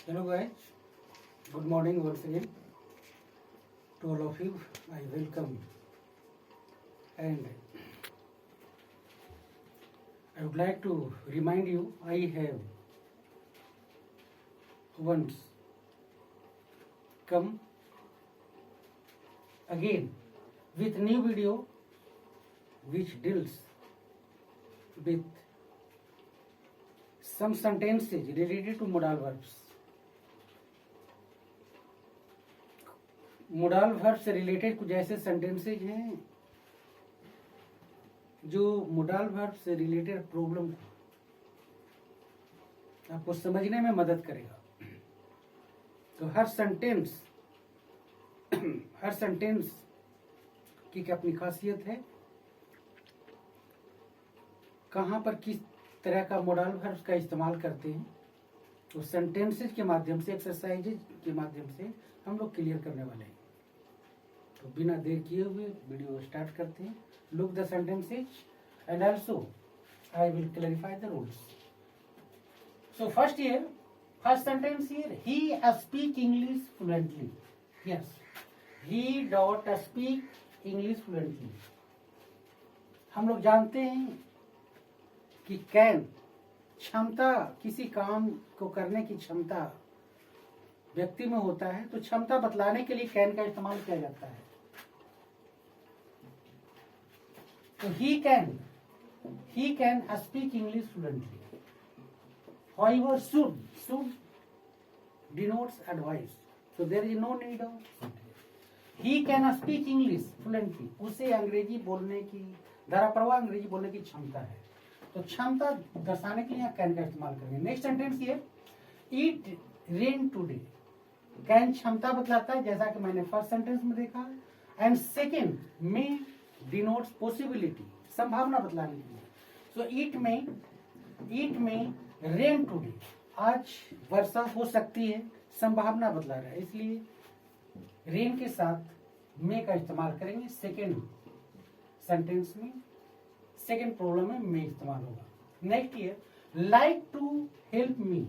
Hello guys, good morning once again to all of you. I welcome and I would like to remind you I have once come again with new video which deals with some sentences related to modal verbs. Modal verb से related कुछ ऐसे sentences हैं जो modal verb से related problem को आपको समझने में मदद करेगा। तो हर सेंटेंस की क्या अपनी खासियत है, कहाँ पर किस तरह का मोडाल वर्ब का इस्तेमाल करते हैं, तो सेंटेंसेज के माध्यम से, एक्सरसाइजेज के माध्यम से हम लोग क्लियर करने वाले हैं। तो बिना देर किए हुए वीडियो स्टार्ट करते हैं। Look the sentences and also I will clarify the rules. So first sentence here, he speak English fluently. Yes, he dot speak English fluently. हम लोग जानते हैं कि कैन क्षमता, किसी काम को करने की क्षमता व्यक्ति में होता है, तो क्षमता बतलाने के लिए कैन का इस्तेमाल किया जाता है। तो he can speak English fluently. However, should denotes advice, so there is no need of should. He can speak English fluently. उसे अंग्रेजी बोलने की, धाराप्रवाह अंग्रेजी बोलने की क्षमता है, तो क्षमता दर्शाने के लिए कैन का इस्तेमाल करेंगे। नेक्स्ट सेंटेंस ये, इट रेन टुडे। कैन क्षमता बतलाता है, जैसा कि मैंने फर्स्ट सेंटेंस में देखा। एंड सेकेंड में डिनोट्स पॉसिबिलिटी, संभावना बतलाने के लिए। सो इट में रेन टुडे, आज वर्षा हो सकती है, संभावना बतला रहा है, इसलिए रेन के साथ में का इस्तेमाल करेंगे। सेकेंड सेंटेंस में, सेकेंड प्रॉब्लम में में इस्तेमाल होगा। Next year, like to help me.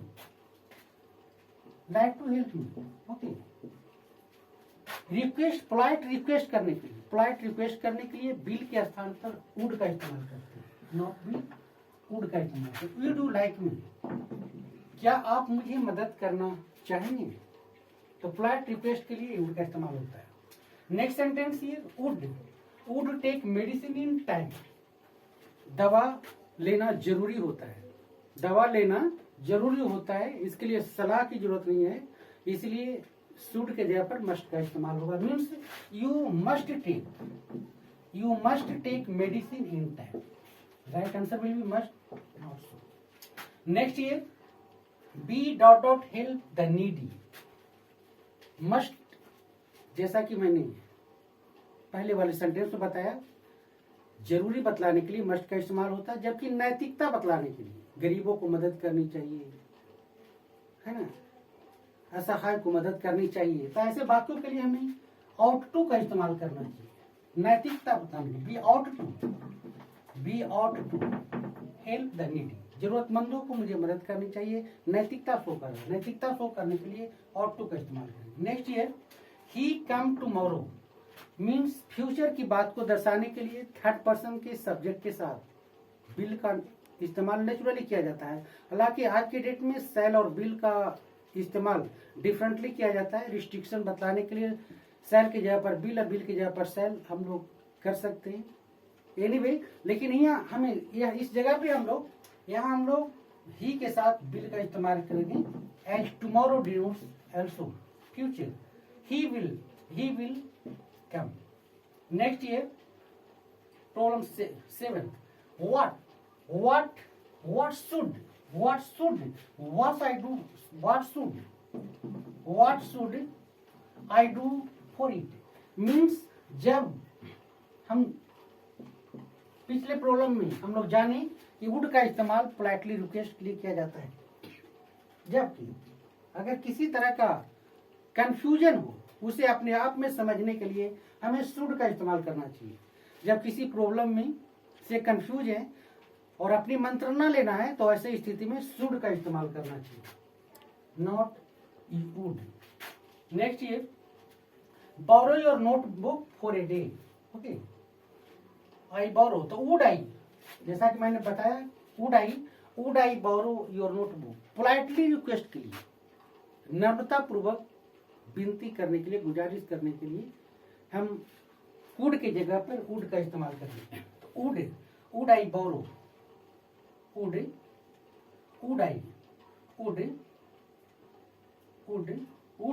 Okay. Request, polite request करने के लिए बिल के स्थान पर वुड का इस्तेमाल करते हैं, नॉट बिल, वुड का इस्तेमाल करते हैं। यू डू लाइक मी, क्या आप मुझे मदद करना चाहेंगे, तो पोलाइट रिक्वेस्ट के लिए वुड का इस्तेमाल होता है। नेक्स्ट सेंटेंस ये, would take medicine in time. दवा लेना जरूरी होता है, इसके लिए सलाह की जरूरत नहीं है, इसलिए शुड के जगह पर मस्ट का इस्तेमाल होगा। Means you must take medicine in time. Right answer will be must, not should. Next year, B dot dot help the needy. Must, जैसा कि मैंने पहले वाले सेंटेंस में बताया, जरूरी बतलाने के लिए मस्ट का इस्तेमाल होता है, जबकि नैतिकता बतलाने के लिए, गरीबों को मदद करनी चाहिए, है ना, असहाय को मदद करनी चाहिए, तो ऐसे वाक्यों के लिए हमें ought to का इस्तेमाल करना चाहिए। नैतिकता बताने, B ought to help the needy, जरूरतमंदों को मुझे मदद करनी चाहिए, नैतिकता शो करने के लिए ought to का इस्तेमाल करेंगे। नेक्स्ट ईयर, ही कम टुमारो मीन्स फ्यूचर की बात को दर्शाने के लिए थर्ड पर्सन के सब्जेक्ट के साथ बिल का इस्तेमाल नेचुरली किया जाता है। हालांकि आज के डेट में सेल और बिल का इस्तेमाल डिफरेंटली किया जाता है। रिस्ट्रिक्शन बतलाने के लिए सेल की जगह पर बिल और बिल की जगह पर सेल हम लोग कर सकते हैं। एनीवे, लेकिन यहाँ हमें इस जगह पे हम लोग ही के साथ बिल का इस्तेमाल करेंगे। As tomorrow denotes also future, he will come. Next year, problem 7, what should I do for it? Means जब हम पिछले प्रॉब्लम में हम लोग जाने कि वुड का इस्तेमाल पोलाइटली रिक्वेस्ट के लिए किया जाता है, जबकि अगर किसी तरह का कंफ्यूजन हो, उसे अपने आप में समझने के लिए हमें शुड का इस्तेमाल करना चाहिए। जब किसी प्रॉब्लम में से कंफ्यूज है और अपनी मंत्रणा लेना है, तो ऐसे स्थिति में शुड का इस्तेमाल करना चाहिए, not would. Next here, borrow your notebook for a day. Okay, I borrow, तो would I, जैसा कि मैंने बताया, would I borrow your notebook? Politely request के लिए, नम्रता पूर्वक विनती करने के लिए, गुजारिश करने के लिए हम would के जगह पर would का इस्तेमाल कर लेते हैं. तो would I borrow, would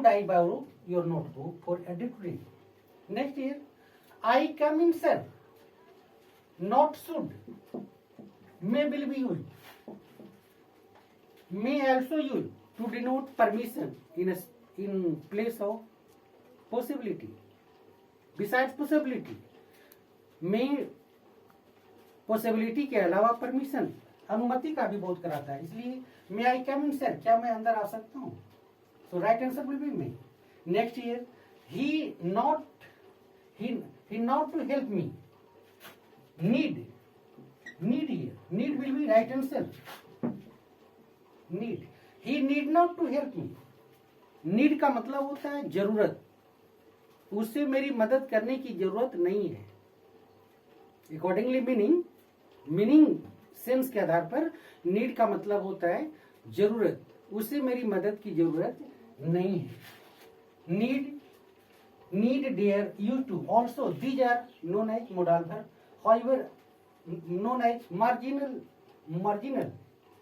I borrow your notebook for a day today? Next here, I come in, sir. Not should. May will be used. May also used to denote permission in place of possibility. Besides possibility, may possibility के अलावा permission अनुमति का भी बोध कराता है. इसलिए may I come in, sir? क्या मैं अंदर आ सकता हूँ? So right answer will be may. Next here, he not to help me. Need here. Need will be right answer. Need. He need not to help me. Need का मतलब होता है जरूरत. उससे मेरी मदद करने की जरूरत नहीं है. Accordingly meaning सेंस के आधार पर नीड का मतलब होता है जरूरत. उससे मेरी मदद की जरूरत नहीं है. Need, dare, used to. Also, these are known as modal verb. However, known as marginal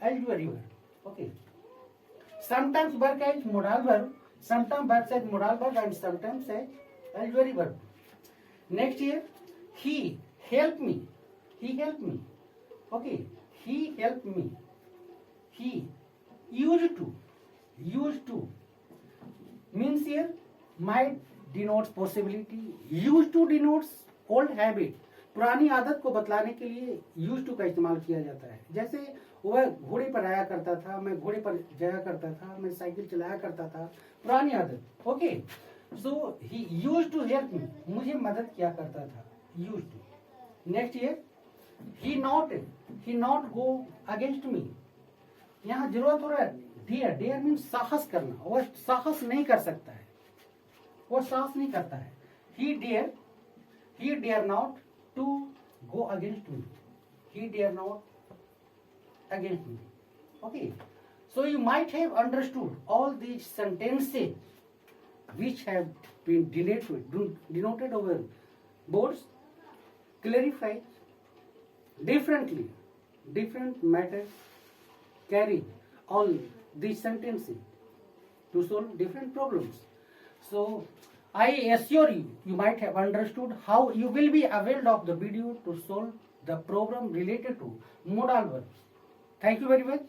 auxiliary verb. Okay. Sometimes work as modal verb, sometimes works as modal verb, and sometimes as auxiliary verb. Next here, he helped me. Okay. He helped me. He used to means here might denotes possibility. Used to denotes old habit. पुरानी आदत को बतलाने के लिए used to का इस्तेमाल किया जाता है. जैसे वह घोड़े पर आया करता था, मैं घोड़े पर जाया करता था, मैं साइकिल चलाया करता था. पुरानी आदत. Okay, so he used to help me. मुझे मदद किया करता था. Used to. Next year, he not go against me. यहाँ जरूरत हो रहा है dare मीन्स साहस करना. वह साहस नहीं कर सकता है, वो साहस नहीं करता है. he dare not to go against me. He dare not against me. Okay, so you might have understood all these sentences which have been denoted over boards clarify differently. Different matters carry all these sentences to solve different problems. So I assure you, you might have understood how you will be availed of the video to solve the problem related to modal verbs. Thank you very much.